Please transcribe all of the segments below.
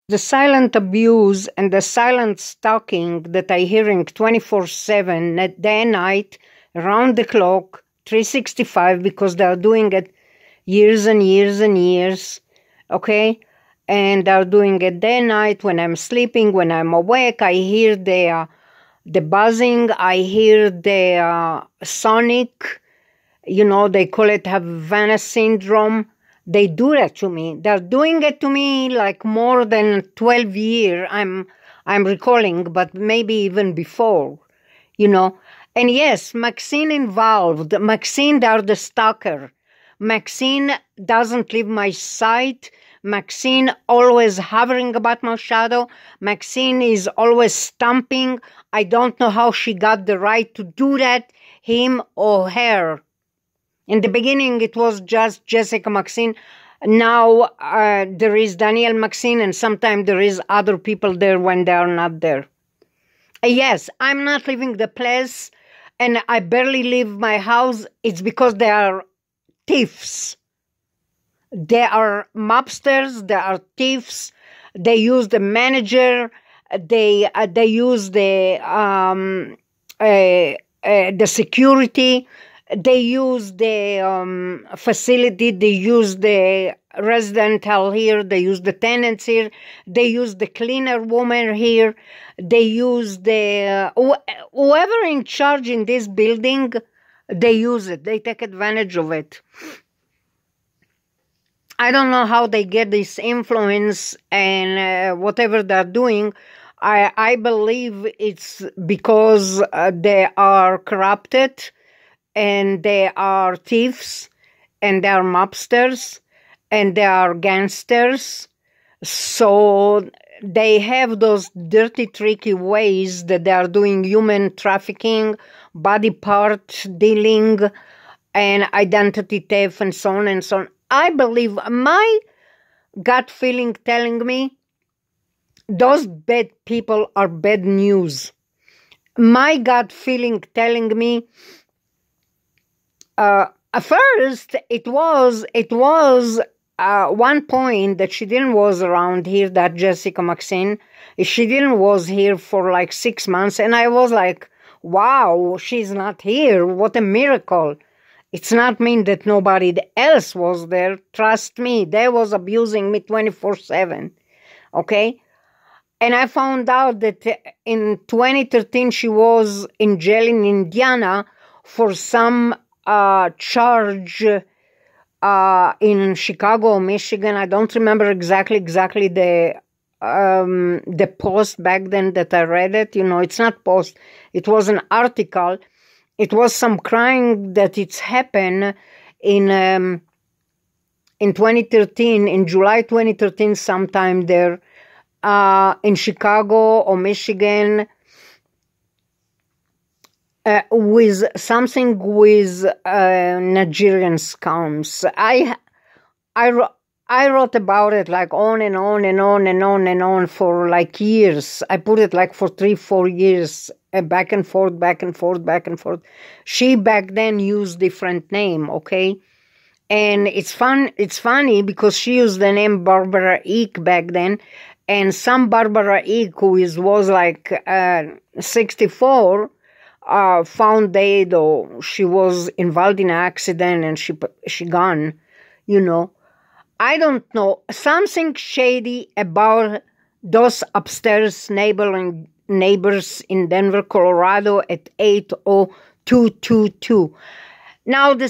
The silent abuse and the silent stalking that I hearing 24/7 at day and night, around the clock, 365, because they are doing it years and years and years, okay? And they're doing it day and night when I'm sleeping, when I'm awake. I hear the buzzing, I hear the sonic, they call it Havana syndrome. They do that to me. They're doing it to me like more than 12 years. I'm recalling, but maybe even before, And yes, Maxine involved. Maxine, they're the stalker. Maxine doesn't leave my sight. Maxine always hovering about my shadow. Maxine is always stomping. I don't know how she got the right to do that, him or her. In the beginning, it was just Jessica Maxine. Now there is Danielle Maxine, and sometimes there is other people there when they are not there. Yes, I'm not leaving the place, and I barely leave my house. It's because they are thieves. They are mobsters. They are thieves. They use the manager. They use the security. They use the facility, they use the residential here, they use the tenants here, they use the cleaner woman here, they use the whoever in charge in this building, they use it, they take advantage of it. I don't know how they get this influence and whatever they're doing. I believe it's because they are corrupted, and they are thieves, and they are mobsters, and they are gangsters. So they have those dirty, tricky ways that they are doing human trafficking, body part dealing, and identity theft, and so on and so on. I believe, my gut feeling telling me, those bad people are bad news. My gut feeling telling me, at first, it was one point that she didn't was around here, that Jessica Maxine. She didn't was here for like 6 months, and I was like, wow, she's not here. What a miracle. It's not mean that nobody else was there. Trust me, they was abusing me 24/7, okay? And I found out that in 2013, she was in jail in Indiana for some charge in Chicago, Michigan. I don't remember exactly the post back then that I read it. It's not post. It was an article. It was some crime that it's happened in 2013, in July 2013, sometime there in Chicago or Michigan. With something with Nigerian scams. I wrote about it like on and on and on and on and on for like years. I put it like for 3-4 years, back and forth, back and forth, back and forth. She back then used different name, okay? And it's funny because she used the name Barbara Eek back then, and some Barbara Eek who was like 64, found dead, or she was involved in an accident and she gone, I don't know. Something shady about those upstairs neighbors in Denver, Colorado at 80222. Now the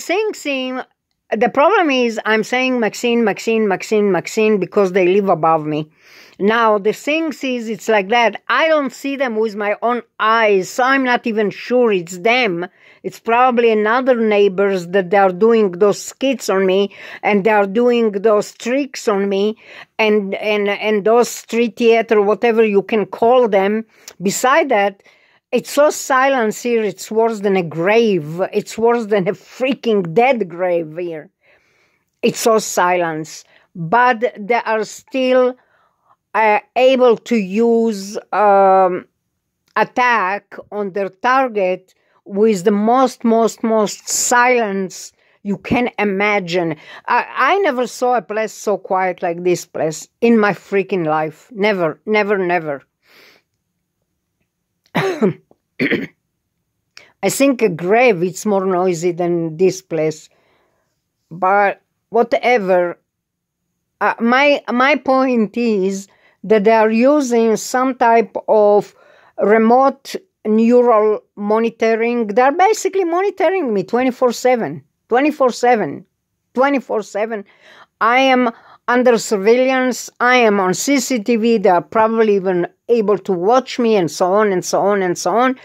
problem is I'm saying Maxine because they live above me. Now, the thing is, it's like that. I don't see them with my own eyes, so I'm not even sure it's them. It's probably another neighbors that they are doing those skits on me, and they are doing those tricks on me, and those street theater, whatever you can call them. Beside that, it's so silent here, it's worse than a grave. It's worse than a freaking dead grave here. It's so silent. But they are still able to use attack on their target with the most silence you can imagine. I never saw a place so quiet like this place in my freaking life. Never, never, never. I think a grave is more noisy than this place. But whatever. My point is that they are using some type of remote neural monitoring. They're basically monitoring me 24/7, 24/7, 24/7. I am under surveillance. I am on CCTV. They are probably even able to watch me, and so on and so on and so on.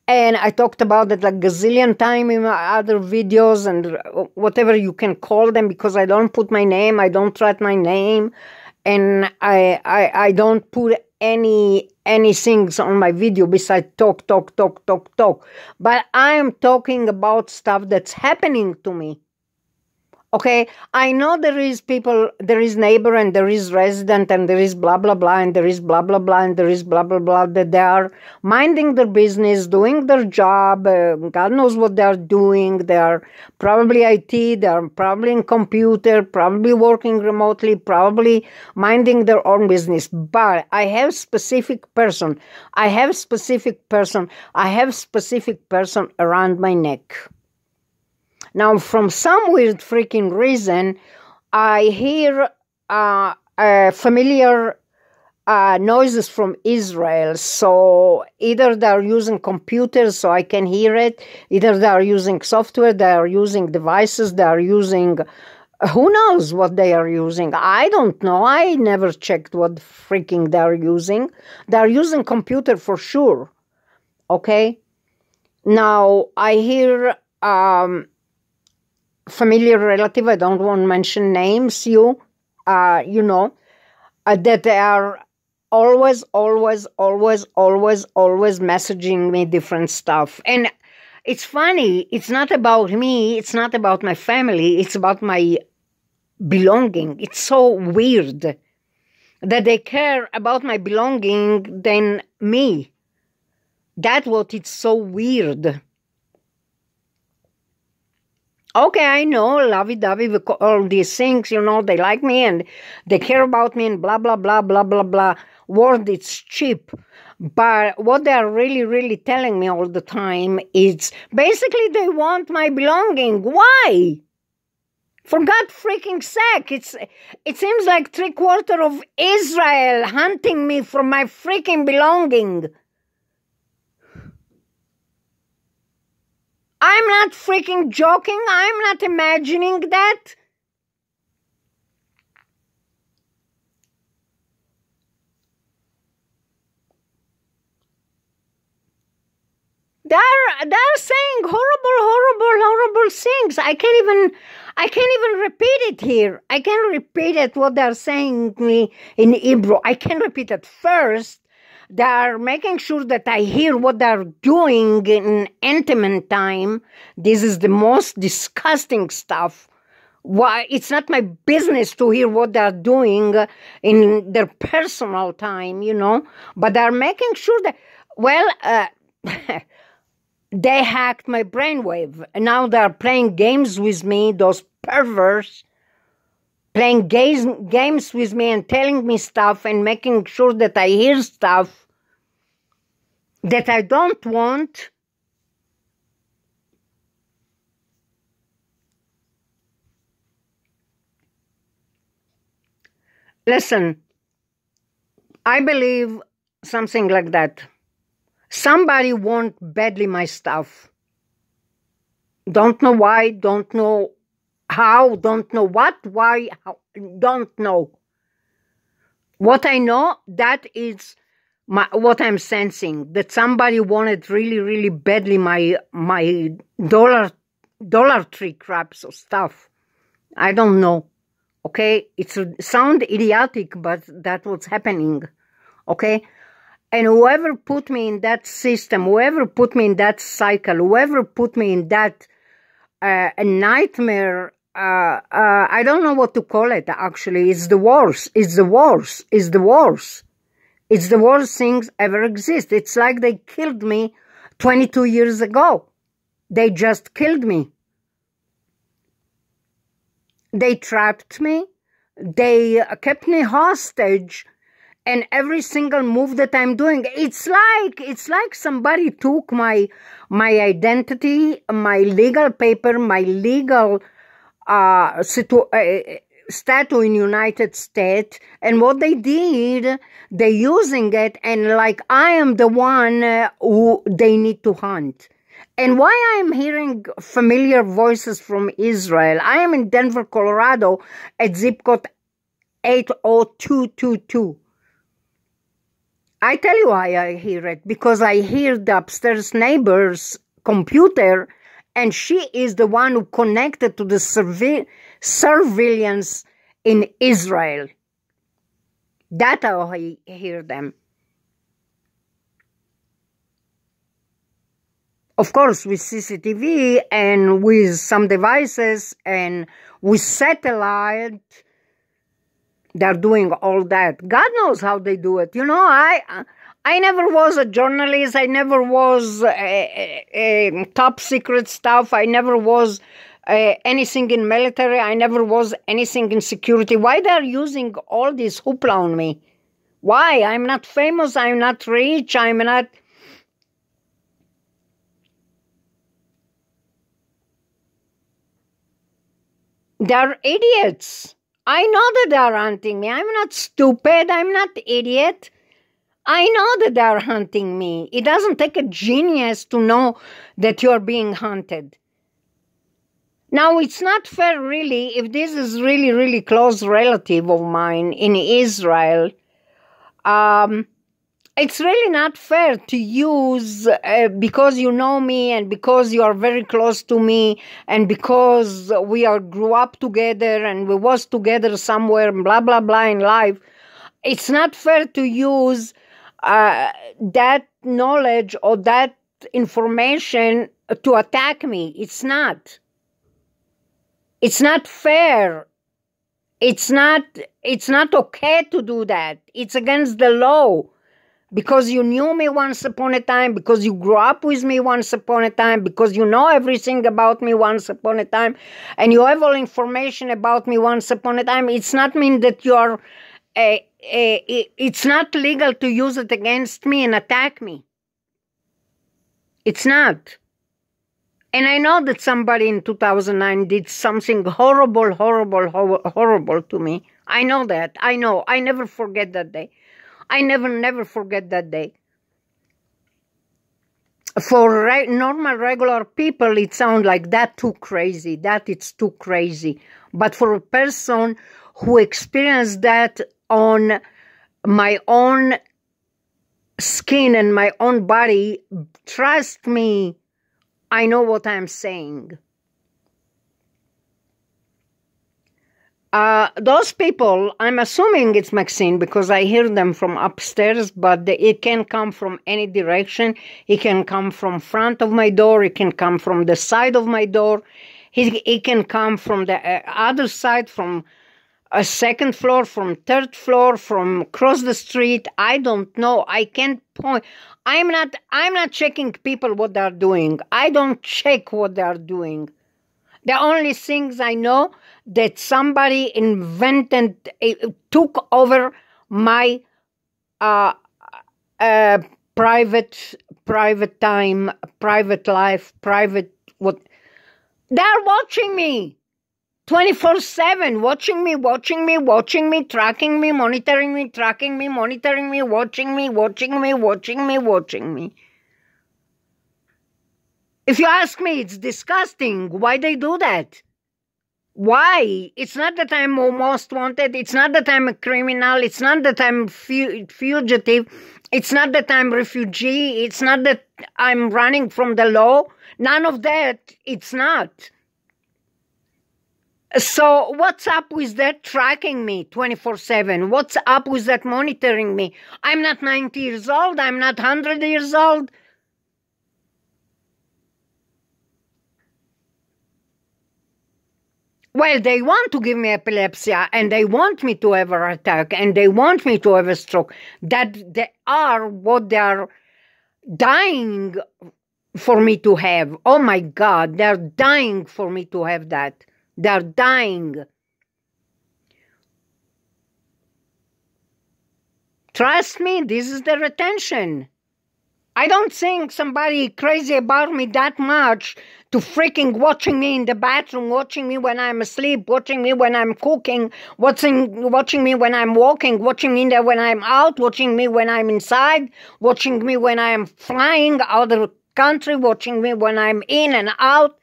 And I talked about it like gazillion times in my other videos and whatever you can call them, because I don't put my name, I don't write my name, and I don't put any things on my video besides talk. But I'm talking about stuff that's happening to me. Okay, I know there is people, there is neighbor and there is resident and there is blah, blah, blah, and there is blah, blah, blah, and there is blah, blah, blah, that they are minding their business, doing their job. God knows what they are doing. They are probably IT, they are probably in computer, probably working remotely, probably minding their own business. But I have specific person around my neck. Now, from some weird freaking reason, I hear familiar noises from Israel. So either they are using computers so I can hear it, either they are using software, they are using devices, they are using, who knows what they are using. I don't know. I never checked what freaking they are using. They are using computer for sure. Okay? Now, I hear familiar relative, I don't want to mention names, you know, that they are always messaging me different stuff. And it's funny, it's not about me, it's not about my family, it's about my belonging. It's so weird that they care about my belonging than me. That's what it's so weird. Okay, I know, lovey-dovey, all these things, you know, they like me and they care about me and blah, blah, blah, blah, blah, blah. Word, it's cheap. But what they are really telling me all the time is basically they want my belonging. Why? For God freaking sake, it seems like 3/4 of Israel hunting me for my freaking belonging. I'm not freaking joking. I'm not imagining that. They're saying horrible things. I can't even repeat it here. I can't repeat it what they're saying me in Hebrew. I can repeat it first. They are making sure that I hear what they're doing in intimate time. This is the most disgusting stuff. Why? It's not my business to hear what they're doing in their personal time, you know. But they're making sure that, well, they hacked my brainwave. Now they're playing games with me, those perverts. Playing games with me and telling me stuff and making sure that I hear stuff that I don't want. Listen, I believe something like that. Somebody want badly my stuff. Don't know why, don't know how, don't know what, why, how, don't know. What I know, that is what I'm sensing, that somebody wanted really badly my dollar tree crabs or stuff. I don't know. Okay, it sound idiotic, but that's what's happening. Okay, and whoever put me in that system, whoever put me in that cycle, whoever put me in that a nightmare, I don't know what to call it, actually. It's the worst. It's the worst. It's the worst. It's the worst things ever exist. It's like they killed me 22 years ago. They just killed me. They trapped me. They kept me hostage. And every single move that I'm doing, it's like somebody took my identity, my legal paper, my legal statue in United States, and what they did, they using it, and like I am the one who they need to hunt. And why I'm hearing familiar voices from Israel? I am in Denver, Colorado, at zip code 80222. I tell you why I hear it, because I hear the upstairs neighbor's computer, and she is the one who connected to the surveillance in Israel. That's how I hear them. Of course, with CCTV and with some devices and with satellite, they're doing all that. God knows how they do it. You know, I never was a journalist. I never was top secret stuff. I never was anything in military. I never was anything in security. Why they're using all this hoopla on me? Why? I'm not famous. I'm not rich. I'm not... They're idiots. I know that they're hunting me. I'm not stupid. I'm not idiot. I know that they're hunting me. It doesn't take a genius to know that you're being hunted. Now, it's not fair, really, if this is really, really close relative of mine in Israel. It's really not fair to use, because you know me and because you are very close to me and because we grew up together and we was together somewhere, blah, blah, blah in life. It's not fair to use that knowledge or that information to attack me. It's not. It's not fair. It's not okay to do that. It's against the law. Because you knew me once upon a time, because you grew up with me once upon a time, because you know everything about me once upon a time, and you have all information about me once upon a time, it's not mean that you are, it's not legal to use it against me and attack me. It's not. And I know that somebody in 2009 did something horrible, horrible, horrible to me. I know that. I know. I never forget that day. I never forget that day. For normal, regular people, it sounds like that too crazy. That it's too crazy. But for a person who experienced that on my own skin and my own body, trust me, I know what I'm saying. Those people, I'm assuming it's Maxine because I hear them from upstairs, but it can come from any direction. It can come from front of my door. It can come from the side of my door. It can come from the other side, from a second floor, from third floor, from across the street. I don't know. I can't point. I'm not checking people what they're doing. I don't check what they're doing. The only things I know that somebody invented, took over my private time, private life, private what. They're watching me 24/7, watching me, tracking me, monitoring me, tracking me, monitoring me, watching me. If you ask me, it's disgusting. Why they do that? Why? It's not that I'm most wanted. It's not that I'm a criminal. It's not that I'm fugitive. It's not that I'm refugee. It's not that I'm running from the law. None of that. It's not. So what's up with that tracking me 24/7? What's up with that monitoring me? I'm not 90 years old. I'm not 100 years old. Well, they want to give me epilepsy, and they want me to have an attack, and they want me to have a stroke. That they are what they are dying for me to have. Oh my God, they're dying for me to have that. They're dying. Trust me, this is the retention. I don't think somebody crazy about me that much to freaking watching me in the bathroom, watching me when I'm asleep, watching me when I'm cooking, watching me when I'm walking, watching me when I'm out, watching me when I'm inside, watching me when I'm flying out of the country, watching me when I'm in and out.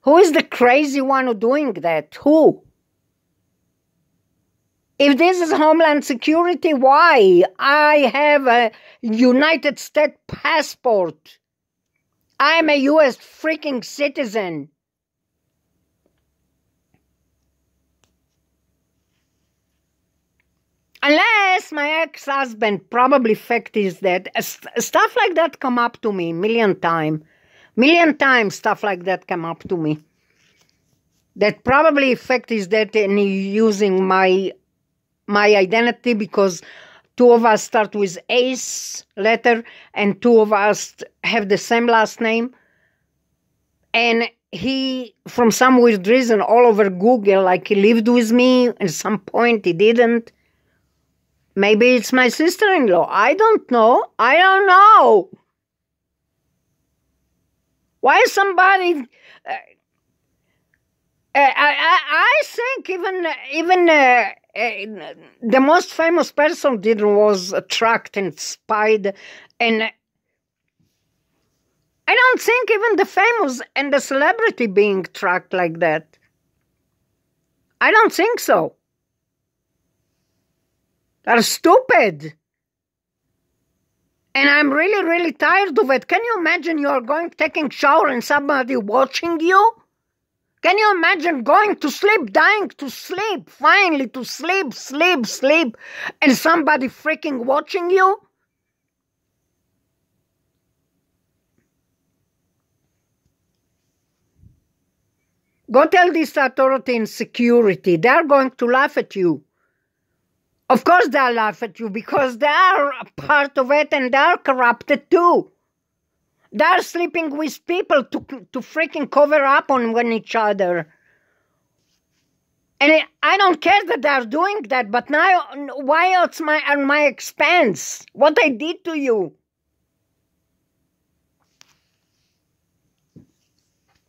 Who is the crazy one who doing that? Who? If this is Homeland Security, why? I have a United States passport. I'm a U.S. freaking citizen. Unless my ex-husband, probably fact is that stuff like that come up to me million times stuff like that come up to me. That probably fact is that and using my identity because two of us start with Ace letter and two of us have the same last name. And he, from some weird reason, all over Google, like he lived with me. At some point he didn't. Maybe it's my sister-in-law. I don't know. Why somebody... I think even the most famous person was tracked and spied, and I don't think even the famous and the celebrity being tracked like that. I don't think so. They're stupid. And I'm really, really tired of it. Can you imagine you are taking shower and somebody watching you? Can you imagine going to sleep, dying to sleep, finally to sleep, and somebody freaking watching you? Go tell this authority in security. They're going to laugh at you. Of course they'll laugh at you because they are a part of it and they're corrupted too. They're sleeping with people to freaking cover up on each other. And I don't care that they're doing that, but now why it's on my expense? What I did to you?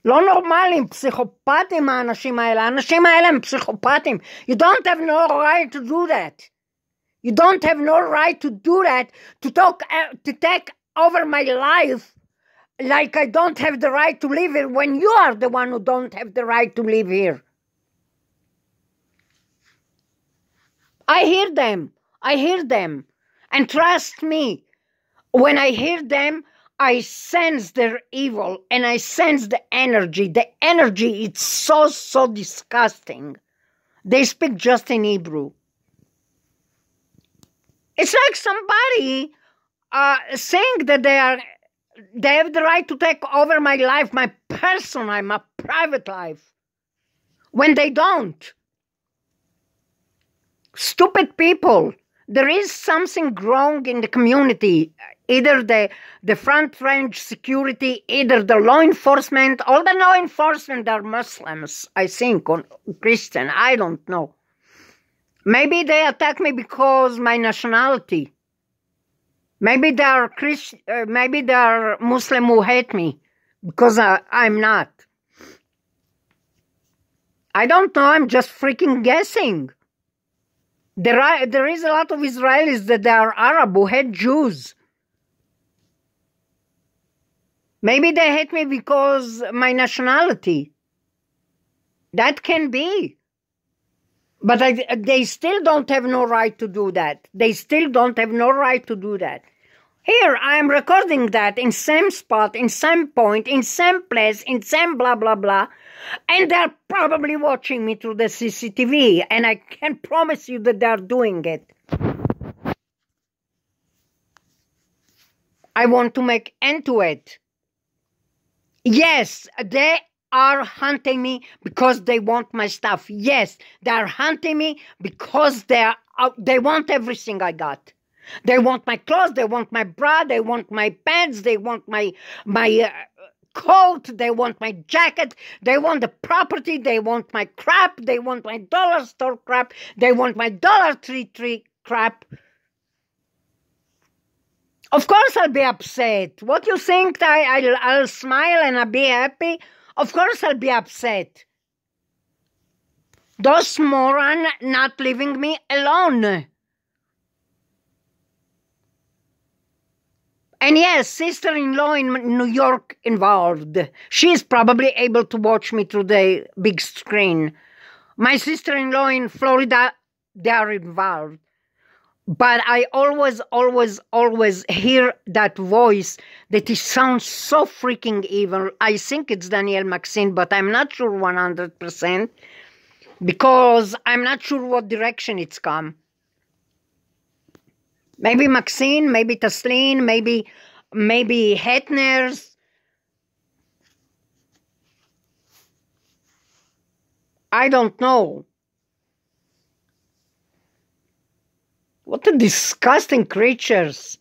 לא נורמלים, פסיכופטים האנשים האלה. האנשים האלה הם פסיכופטים. You don't have no right to do that. You don't have no right to do that, to take over my life like I don't have the right to live here when you are the one who don't have the right to live here. I hear them. And trust me, when I hear them, I sense their evil and I sense the energy. The energy, it's so disgusting. They speak just in Hebrew. It's like somebody saying that they have the right to take over my life, my personal, my private life, when they don't. Stupid people. There is something wrong in the community. Either the front range security, either the law enforcement. All the law enforcement are Muslims, I think, or Christian. I don't know. Maybe they attack me because my nationality. Maybe they are Christian. Maybe they are Muslim who hate me because I'm not. I don't know. I'm just freaking guessing. There is a lot of Israelis that they are Arab who hate Jews. Maybe they hate me because my nationality. That can be. But they still don't have no right to do that. They still don't have no right to do that. Here, I am recording that in same spot, in same point, in same place, in same blah, blah, blah. And they're probably watching me through the CCTV. And I can promise you that they're doing it. I want to make end to it. Yes, they are hunting me because they want my stuff. Yes, they are hunting me because they want everything I got. They want my clothes, they want my bra, they want my pants, they want my coat, they want my jacket, they want the property, they want my crap, they want my dollar store crap, they want my $1.33 crap. Of course I'll be upset. What you think I'll smile and I'll be happy? Of course I'll be upset. Those morons not leaving me alone. And yes, sister-in-law in New York involved. She's probably able to watch me through the big screen. My sister-in-law in Florida, they are involved. But I always hear that voice that it sounds so freaking evil. I think it's Danielle Maxine, but I'm not sure 100% because I'm not sure what direction it's come. Maybe Maxine, maybe Tasleen, maybe Hetner's. I don't know. What a disgusting creatures.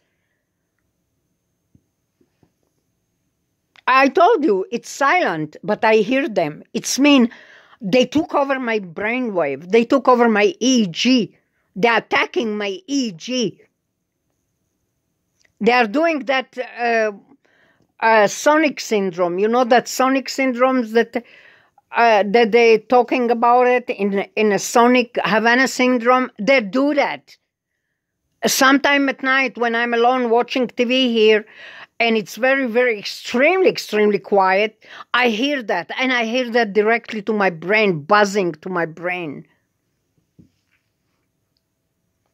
I told you, it's silent, but I hear them. It's mean they took over my brainwave. They took over my EEG. They're attacking my EEG. They are doing that sonic syndrome. You know that sonic syndrome that they're talking about it in a sonic Havana syndrome? They do that. Sometime at night when I'm alone watching TV here and it's very, extremely quiet, I hear that. And I hear that directly to my brain, buzzing to my brain.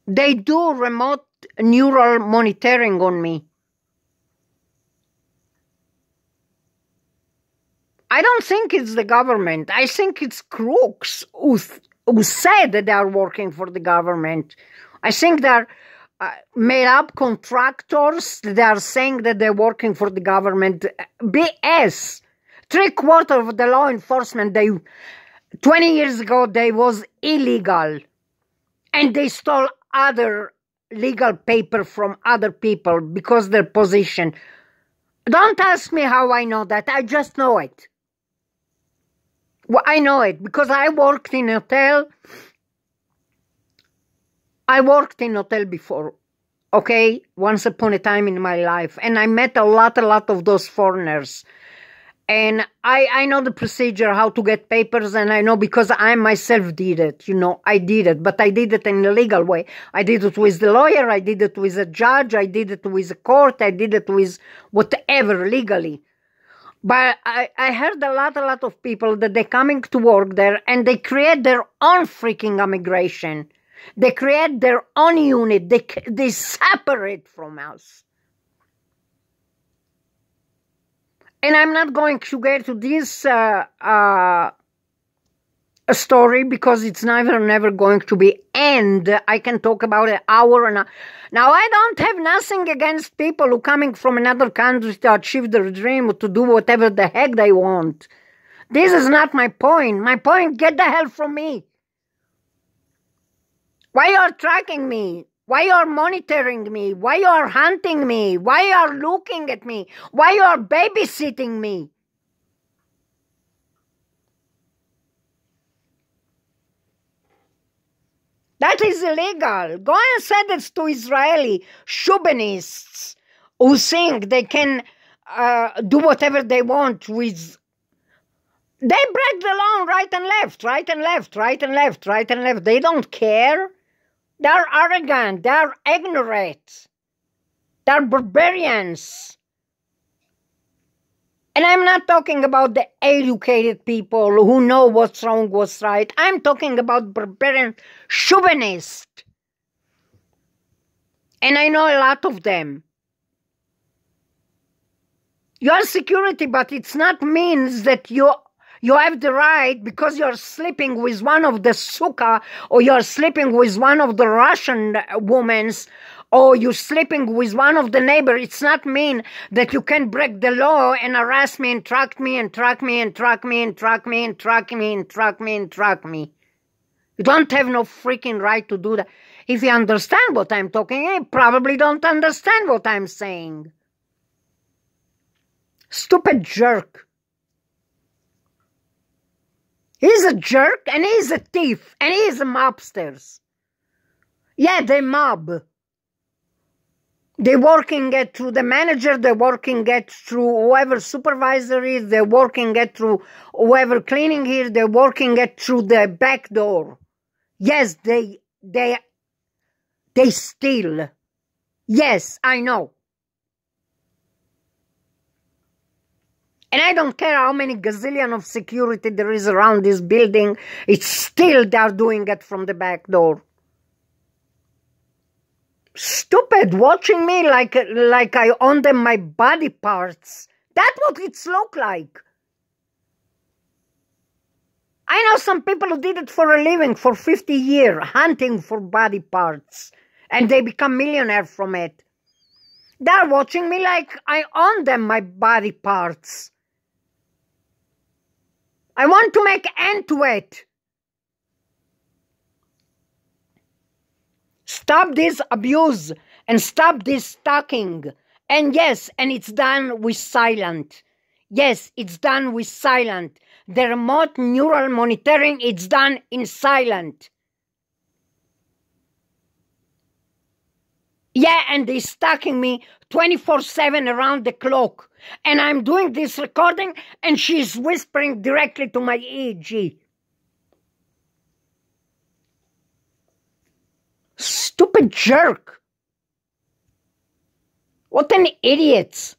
They do remote neural monitoring on me. I don't think it's the government. I think it's crooks who said that they are working for the government. I think they're made up contractors. They are saying that they're working for the government. BS. 3/4 of the law enforcement, 20 years ago, they was illegal. And they stole other legal paper from other people because their position. Don't ask me how I know that. I just know it. Well, I know it because I worked in a hotel. I worked in a hotel before, okay, once upon a time in my life. And I met a lot of those foreigners. And I know the procedure, how to get papers, and I know because I myself did it, I did it, but I did it in a legal way. I did it with the lawyer, I did it with a judge, I did it with a court, I did it with whatever, legally. But I heard a lot of people that they're coming to work there and they create their own freaking immigration. They create their own unit, they separate from us. And I'm not going to get to this story because it's never going to be end. I can talk about an hour and a... Now, I don't have nothing against people who coming from another country to achieve their dream or to do whatever the heck they want. This is not my point. My point, get the hell from me. Why you are tracking me? Why you are monitoring me? Why you are hunting me? Why you are looking at me? Why you are babysitting me? That is illegal. Go and say this to Israeli chauvinists who think they can do whatever they want with... They break the law right and left, right and left, right and left, right and left. They don't care. They're arrogant, they're ignorant, they're barbarians. And I'm not talking about the educated people who know what's wrong, what's right. I'm talking about barbarian chauvinists. And I know a lot of them. You're security, but it's not means that you have the right because you're sleeping with one of the sukkah, or you're sleeping with one of the Russian women, or you're sleeping with one of the neighbor. It's not mean that you can break the law and harass me and track me and track me and track me and track me and track me and track me and track me. You don't have no freaking right to do that. If you understand what I'm talking, you probably don't understand what I'm saying. Stupid jerk. He's a jerk, and he's a thief, and he's a mobsters. Yeah, they mob. They're working it through the manager, they're working it through whoever supervisor is, they're working it through whoever cleaning here, they're working it through the back door. Yes, they steal. Yes, I know. And I don't care how many gazillion of security there is around this building, it's still they're doing it from the back door. Stupid, watching me like I own them my body parts. That's what it's look like. I know some people who did it for a living for 50 years, hunting for body parts, and they become millionaire from it. They're watching me like I own them my body parts. I want to make end to it. Stop this abuse and stop this stalking. And yes, and it's done with silent. Yes, it's done with silent. The remote neural monitoring, it's done in silent. Yeah, and they're stalking me 24/7 around the clock. And I'm doing this recording and she's whispering directly to my EEG. Stupid jerk. What an idiot.